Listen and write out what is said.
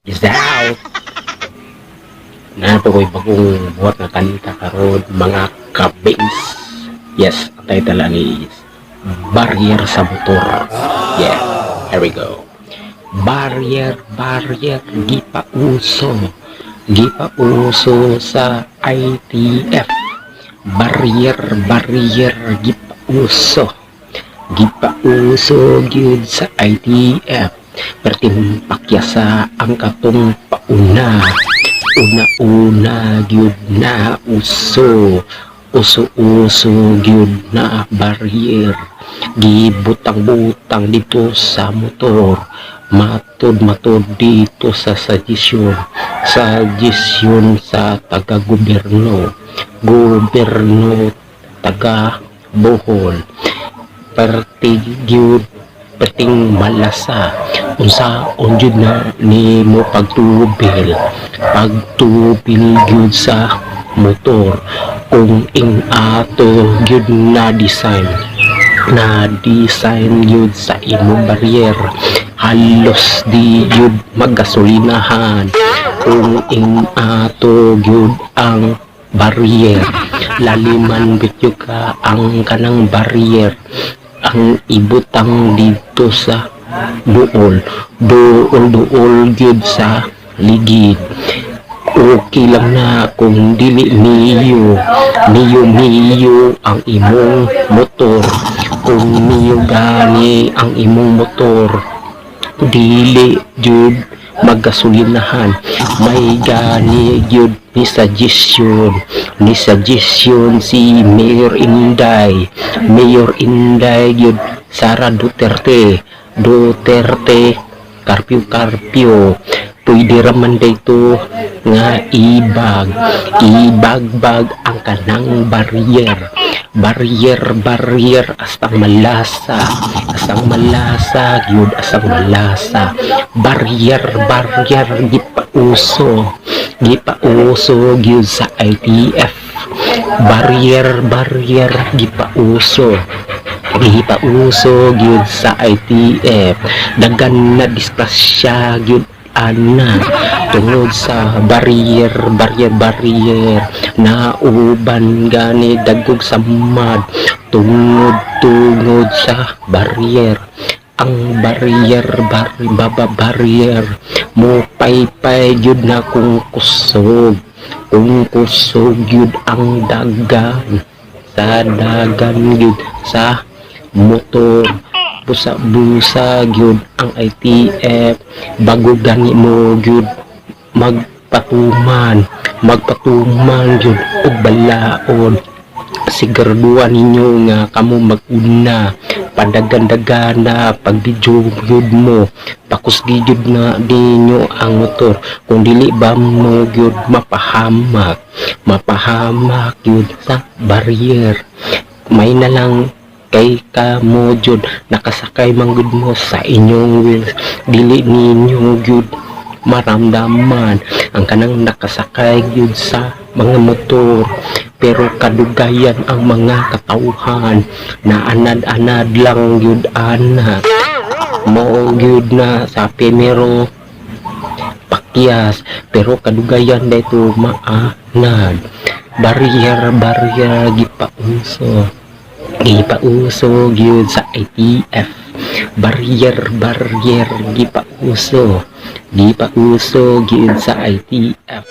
Is out. Nato ko'y bagong buhat na kanita karon mga kabins. Yes, ang title lang is Barrier sa Motor. Yeah, here we go. Barrier, gipauso sa ITF. Barrier, gipauso gyud sa ITF. Pertimpakya sa ang katong una gyud na uso gyud na barrier gibutang-butang dito sa motor, matod dito sa suggestion sa taga-gobyerno taga Bohol, perting malasa unsaon jud na nimo pagtubil gyud sa motor kung ing ato gyud na design gyud sa imong barrier halos di gyud maggasolinahan kung ing ato gyud ang barrier laliman bityo ka ang kanang barrier ang ibutang dito sa duol gyud sa ligid. Okay lang na kung dili niyo ang imong motor, kung niyo gani ang imong motor dili jud maggasolinahan, may gani jud ni suggestion si Mayor Inday gyud Sara Duterte karpyo pwede raman dito nga ibag ang kanang barrier asang malasa barrier gipauso gyud sa ITF barrier gipauso gyud sa ITF. Dagan na disgrasya gyud ana tungod sa barrier na uban gani dagog sa mud tungod sa barrier. Ang barrier mo paypay gyud na kung kusog gyud ang dagan gyud sa motor, busa gyud ang ITF bago gani mo gyud magpatuman gyud og balaod. Siguraduhan ninyo nga kamo maguna padagan-dagan na pag-video gyud mo, pakusgi gyud na ninyo ang motor kung dili ba mo gyud mapahamak gyud sa barrier. May na lang kay kamo jud nakasakay man gud mo sa inyong wheels, dili ninyo gyud maramdaman ang kanang nakasakay gyud sa mga motor, pero kadugayan ang mga katawhan na anad lang gyud ana mo gyud na sa primero pakyas, pero kadugayan dito maanad. Barrier gipauso gyud sa ITF. Barrier gipauso gyud sa ITF.